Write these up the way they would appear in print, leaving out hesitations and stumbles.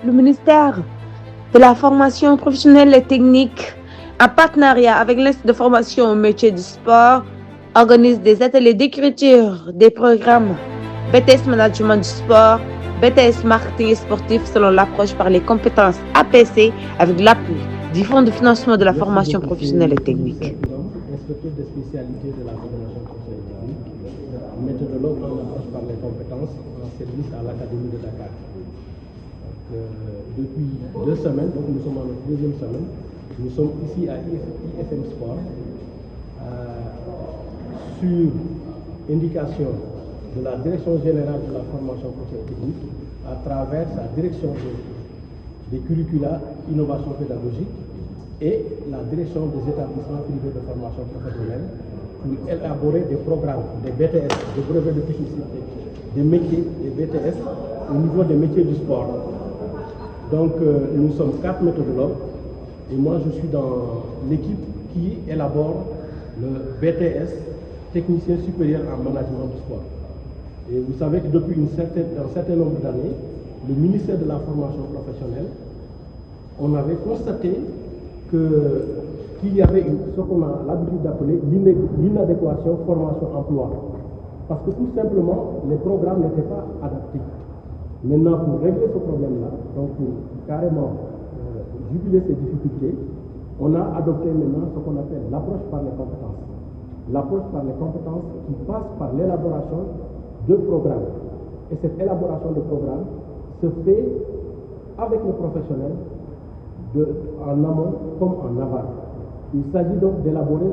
Le ministère de la formation professionnelle et technique, en partenariat avec l'Institut de formation au métier du sport, organise des ateliers d'écriture des programmes BTS Management du sport, BTS Marketing et sportif selon l'approche par les compétences APC avec l'appui du Fonds de financement de la formation professionnelle et technique. Inspecteur de spécialité de la formation professionnelle et technique, méthodologue en approche par les compétences en service à l'Académie de Dakar. Depuis 2 semaines, donc nous sommes en notre deuxième semaine, nous sommes ici à IFM Sport sur indication de la Direction générale de la formation professionnelle et technique à travers sa direction des curricula innovation pédagogique et la direction des établissements privés de formation professionnelle pour élaborer des programmes, des BTS, des brevets de technicité, des métiers, des BTS au niveau des métiers du sport. Donc nous sommes 4 méthodologues et moi je suis dans l'équipe qui élabore le BTS, technicien supérieur en management du sport. Et vous savez que depuis un certain nombre d'années, le ministère de la formation professionnelle, on avait constaté qu'il y avait ce qu'on a l'habitude d'appeler l'inadéquation formation-emploi. Parce que tout simplement, les programmes n'étaient pas adaptés. Maintenant, pour régler ce problème-là, donc pour carrément juguler ces difficultés, on a adopté maintenant ce qu'on appelle l'approche par les compétences. L'approche par les compétences qui passe par l'élaboration de programmes. Et cette élaboration de programmes se fait avec les professionnels en amont comme en aval. Il s'agit donc d'élaborer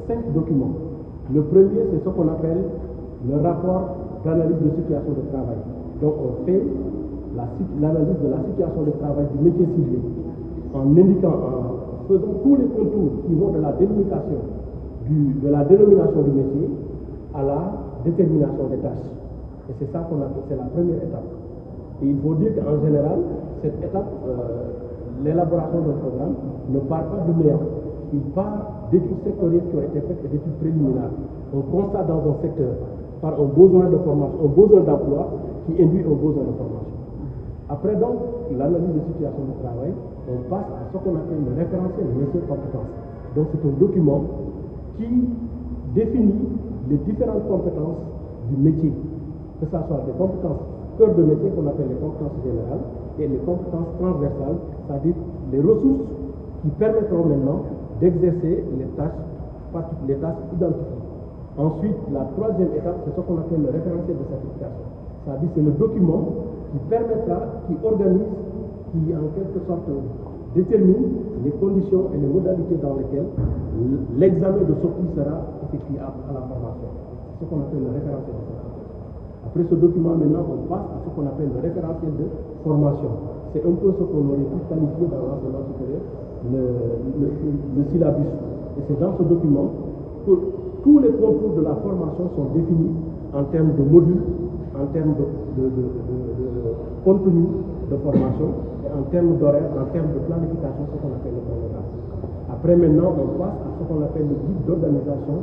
5 documents. Le premier, c'est ce qu'on appelle le rapport d'analyse de situation de travail. Donc on fait l'analyse de la situation de travail du métier ciblé en indiquant, en faisant tous les contours qui vont de la délimitation de la dénomination du métier à la détermination des tâches. Et c'est ça qu'on appelle, c'est la première étape. Et il faut dire qu'en général, cette étape, l'élaboration d'un programme ne part pas du néant. Il part d'études sectorielles qui ont été faites et d'études préliminaires. On constate dans un secteur par un besoin de formation, un besoin d'emploi qui induit un besoin de formation. Après donc l'analyse de situation de travail, on passe à ce qu'on appelle le référentiel de métier de compétences. Donc c'est un document qui définit les différentes compétences du métier, que ce soit des compétences cœur de métier qu'on appelle les compétences générales et les compétences transversales, c'est-à-dire les ressources qui permettront maintenant d'exercer les tâches identifiées. Ensuite, la troisième étape, c'est ce qu'on appelle le référentiel de certification. C'est-à-dire c'est le document qui permettra, qui organise, qui en quelque sorte détermine les conditions et les modalités dans lesquelles l'examen de sortie sera effectué à la formation. C'est ce qu'on appelle le référentiel de certification. Après ce document, maintenant, on passe à ce qu'on appelle le référentiel de formation. C'est un peu ce qu'on aurait pu qualifier dans l'enseignement supérieur, le syllabus. Et c'est dans ce document que tous les contours de la formation sont définis en termes de modules, en termes de contenu de formation, et en termes d'horaire, en termes de planification, ce qu'on appelle le programme. Après, maintenant, on passe à ce qu'on appelle le guide d'organisation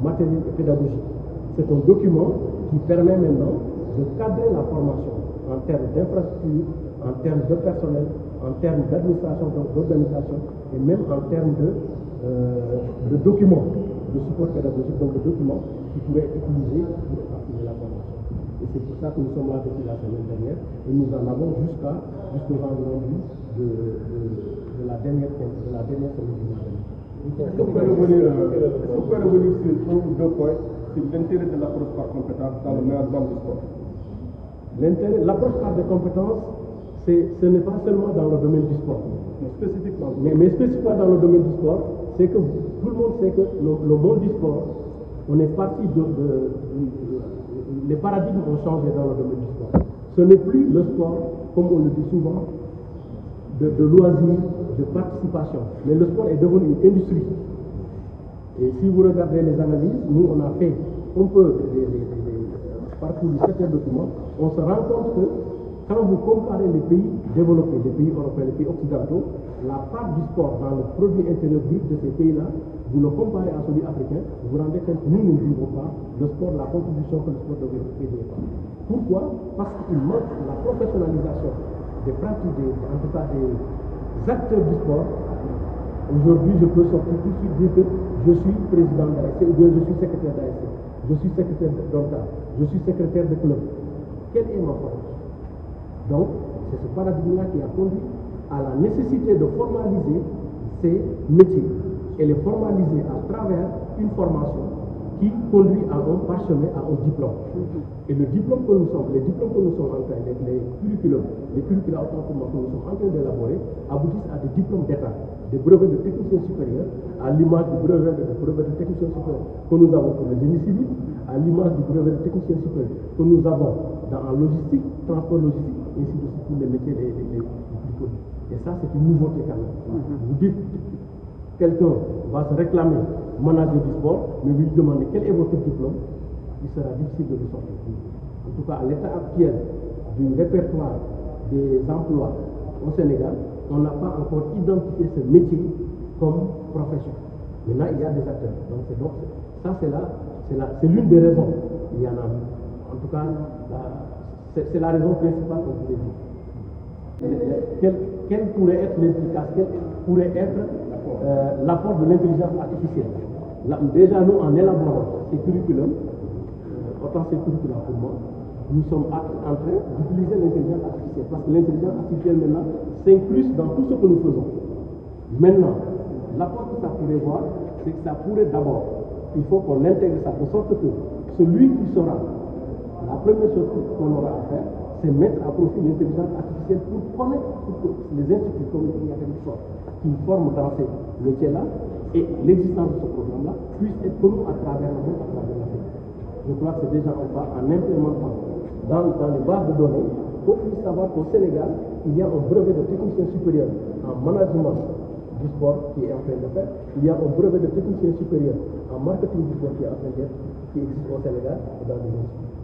matérielle et pédagogique. C'est un document qui permet maintenant de cadrer la formation en termes d'infrastructure, en termes de personnel, en termes d'administration, d'organisation et même en termes de documents, de support pédagogique, donc de documents qui pourraient être utilisés pour appuyer la formation. Et c'est pour ça que nous sommes là depuis la semaine dernière et nous en avons jusqu'au vendredi de la dernière semaine du mois. Est-ce qu'on peut revenir sur un ou deux points sur l'intérêt de l'approche par compétences dans le management du sport? L'approche par des compétences, ce n'est pas seulement dans le domaine du sport. Mais spécifiquement dans le domaine du sport, c'est que tout le monde sait que le monde du sport, on est parti les paradigmes ont changé dans le domaine du sport. Ce n'est plus le sport, comme on le dit souvent, de loisirs, de participation. Mais le sport est devenu une industrie. Et si vous regardez les analyses, nous on a fait un peu parcouru certains documents, on se rend compte que quand vous comparez les pays développés, les pays européens, les pays occidentaux, la part du sport dans le produit intérieur brut de ces pays-là, vous le comparez à celui africain, vous vous rendez compte que nous ne vivons pas le sport, la contribution que le sport devrait faire. Pourquoi? Parce qu'il manque la professionnalisation des pratiques, en tout cas des acteurs du sport, aujourd'hui je peux sortir tout de suite dire que je suis président d'ASC ou bien je suis secrétaire d'ASC, je suis secrétaire d'ONCAV, je suis secrétaire de club. Quelle est ma formation? Donc, c'est ce paradigme-là qui a conduit à la nécessité de formaliser ces métiers et les formaliser à travers une formation qui conduit à un parchemin, à un diplôme. Et le diplôme que nous sommes, les diplômes que nous sommes en train d'être, les curricula autant pour moi que nous sommes en train d'élaborer, aboutissent à des diplômes d'État, des brevets de technicien supérieur, à l'image du brevet de technicien supérieur que nous avons pour le génie civil, à l'image du brevet de technicien supérieur que nous avons dans la logistique, transport logistique, et ainsi de suite pour les métiers les plus connus. Et ça, c'est une nouveauté quand même. Vous dites, quelqu'un va se réclamer manager du sport, mais vous lui demandez quel est votre diplôme, il sera difficile de le sortir. En tout cas, à l'état actuel du répertoire des emplois au Sénégal, on n'a pas encore identifié ce métier comme profession. Maintenant, il y a des acteurs. Donc ça, c'est l'une des raisons. Il y en a, en tout cas, c'est la raison principale que je vous ai dit. Quelle pourrait être l'efficace, quel pourrait être l'apport de l'intelligence artificielle? Là, déjà, nous, en élaborant ces curriculums, autant ces curriculums pour moi, nous sommes en train d'utiliser l'intelligence artificielle, parce que l'intelligence artificielle, maintenant, s'incluse dans tout ce que nous faisons. Maintenant, l'apport que ça pourrait voir, c'est que ça pourrait d'abord, il faut qu'on intègre ça, de sorte que celui qui sera, la première chose qu'on aura à faire, c'est mettre à profit l'intelligence artificielle pour connaître les instituts comme l'Académie sport qui forment dans ces métiers-là et l'existence de ce programme-là puisse être connu à travers le monde, à travers l'Afrique. Je crois que c'est déjà un pas en implémentant dans les bases de données qu'on puisse savoir qu'au Sénégal, il y a un brevet de technicien supérieur en management du sport qui est en train de faire, il y a un brevet de technicien supérieur en marketing du sport qui est en train d'être, qui existe au Sénégal et dans les instituts.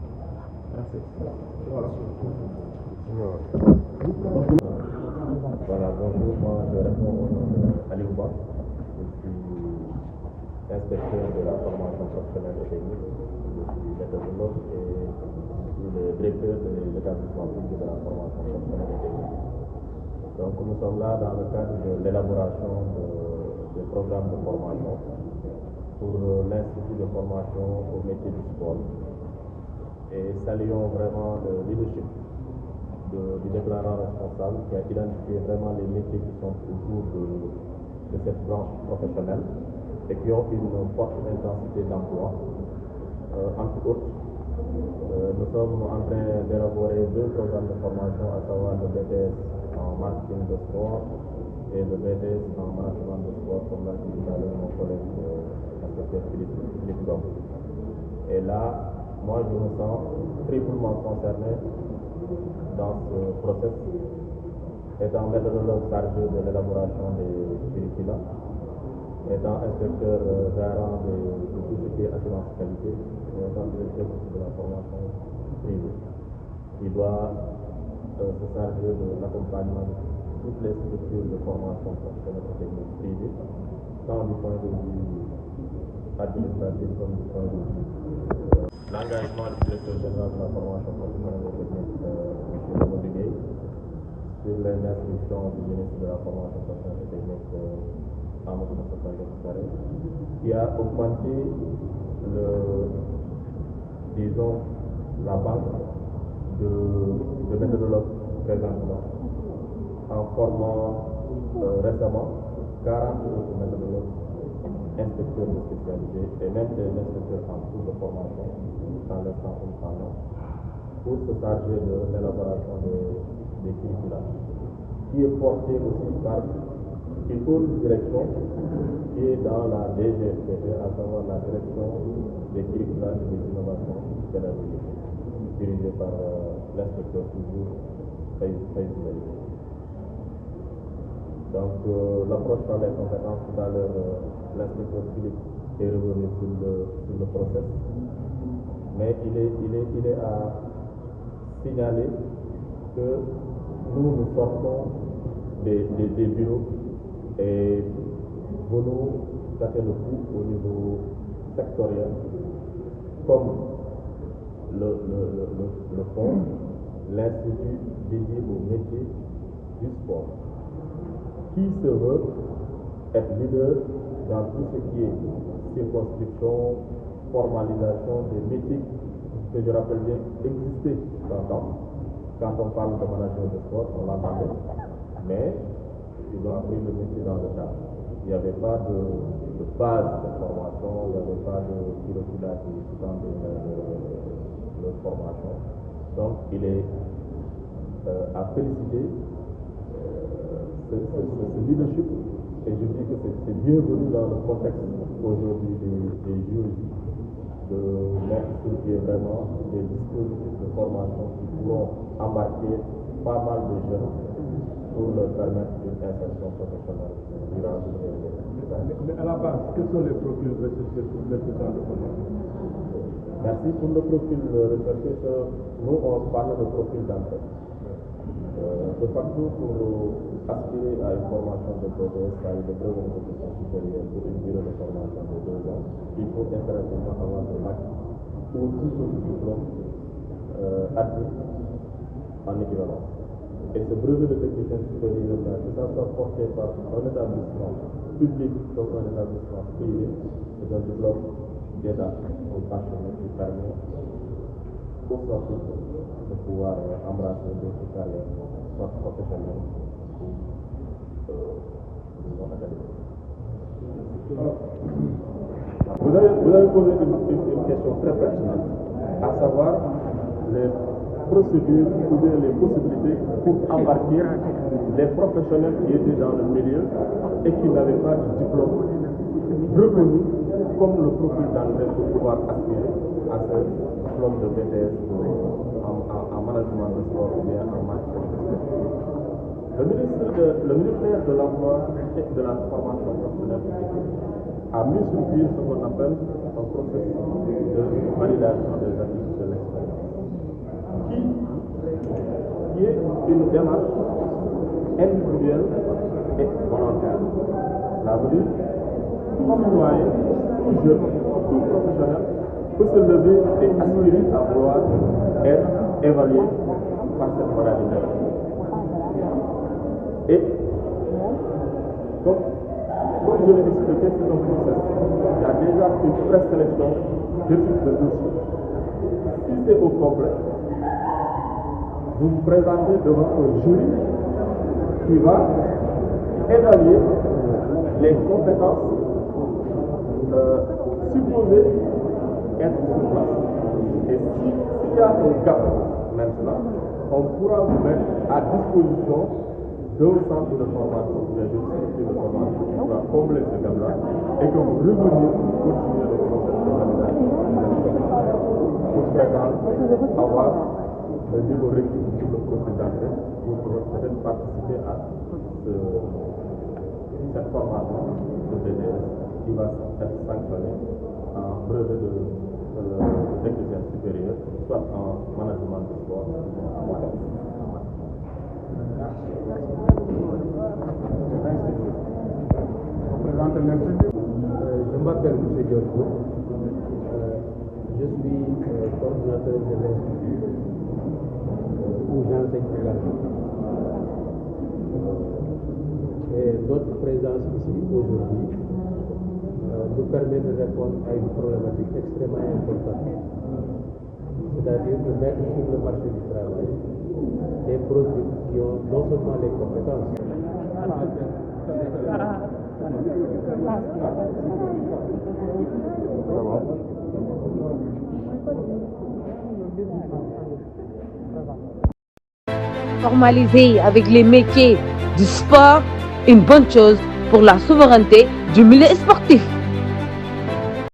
Merci. Voilà, bonjour, moi je réponds à Liouba, je suis inspecteur de la formation professionnelle et technique, je suis méthodologue et le directeur de l'établissement public de la formation professionnelle et technique. Donc nous sommes là dans le cadre de l'élaboration des programmes de formation pour l'Institut de formation au métier du sport. Et saluons vraiment le leadership du déclarant responsable qui a identifié vraiment les métiers qui sont autour de cette branche professionnelle et qui ont une forte intensité d'emploi. Entre autres, nous sommes en train d'élaborer 2 programmes de formation, à savoir le BTS en marketing de sport et le BTS en management de sport, comme l'a dit tout à l'heure mon collègue l'inspecteur Philippe Gom. Et là, moi, je me sens triplement concerné dans ce process, étant méthodologue chargé de l'élaboration des curricula, étant inspecteur garant de tout ce qui est assurance qualité, et étant directeur de la formation privée, qui doit se charger de l'accompagnement de toutes les structures de formation professionnelle et technique privée, tant du point de vue administratif comme du point de vue l'engagement du directeur général de la formation professionnelle et technique, M. Modiguet, sur les instructions du ministre de la formation professionnelle et technique, Amadou Moustapha, qui a augmenté la banque de méthodologues présentement, en formant récemment 40 autres méthodologues, inspecteurs de spécialité et même des inspecteurs en cours de formation dans le centre de formation pour se charger de l'élaboration des curricula, qui est porté aussi par une autre direction qui est dans la DGFPP, à savoir la direction des curricula et des innovations pédagogiques, dirigée par l'inspecteur toujours Faïs. Donc l'approche par les compétences, tout à l'heure l'inspecteur Philippe est revenu sur le process, mais il est à signaler que nous sortons des bureaux et venons tâter le coup au niveau sectoriel, comme le fonds, l'institut dédié au métier qui se veut être leader dans tout ce qui est circonscription, formalisation des métiers que je rappelle bien existaient dans le temps. Quand on parle de management de sport, on l'entendait, mais ils ont appris le métier dans le tas. Il n'y avait pas de base de formation, il n'y avait pas de curricula dans de formation. Donc il est à féliciter ce leadership, et je dis que c'est bienvenu dans le contexte aujourd'hui des JOJ de mettre sur pied vraiment des dispositifs de formation qui pourront embarquer pas mal de jeunes pour leur permettre une insertion professionnelle durable. Mais à la base, quels sont les profils recherchés pour ce genre de formation? Merci pour le profil recherché. Nous, on parle de profil d'entrée. De facto, pour aspirer à une formation de BTS, de brevet de profession supérieure pour une durée de formation de 2 ans, il faut impérativement avoir un bac ou tout autre diplôme admis en équivalence. Et ce brevet de technicien supérieur, que ça soit porté par un établissement public comme un établissement privé, c'est un diplôme d'État ou parchemin qui permet aux sorties de pouvoir embrasser d'autres carrières, soit professionnelles ou académiques. Vous avez posé une question très pertinente, à savoir les procédures ou bien les possibilités pour embarquer les professionnels qui étaient dans le milieu et qui n'avaient pas de diplôme reconnu comme le profil d'entrée pour pouvoir aspirer à ce diplôme de BTS en management de sport ou bien en marketing. Le ministère de l'Emploi et de la Formation professionnelle a mis sur pied ce qu'on appelle un processus de validation des acquis de l'expérience, qui est une démarche individuelle et volontaire. Cela veut dire tout citoyen, tout jeune, tout professionnel peut se lever et aspirer à vouloir être évalué par cette modalité. Et donc, comme je l'ai expliqué, c'est un process. Il y a déjà une présélection d'études de dossier. Si c'est au complet, vous vous présentez devant un jury qui va évaluer les compétences supposées être sur place. Et s'il y a un gap maintenant, on pourra vous mettre à disposition d'un centre de formation, d'une structure de formation qui va combler ce gap-là et que vous reveniez pour continuer le processus de validation pour prétendre avoir le niveau requis sur le profil d'entrée pour peut-être participer à cette formation de BTS qui va être sanctionnée en brevet de technicien supérieur, soit en management de sport ou en marketing. Je m'appelle M. Diorgo. Je suis coordinateur de l'Institut où j'enseigne également. Et notre présence ici aujourd'hui nous permet de répondre à une problématique extrêmement importante, c'est-à-dire de mettre sur le marché du travail des profils qui ont non seulement les compétences, formaliser avec les métiers du sport, une bonne chose pour la souveraineté du milieu sportif.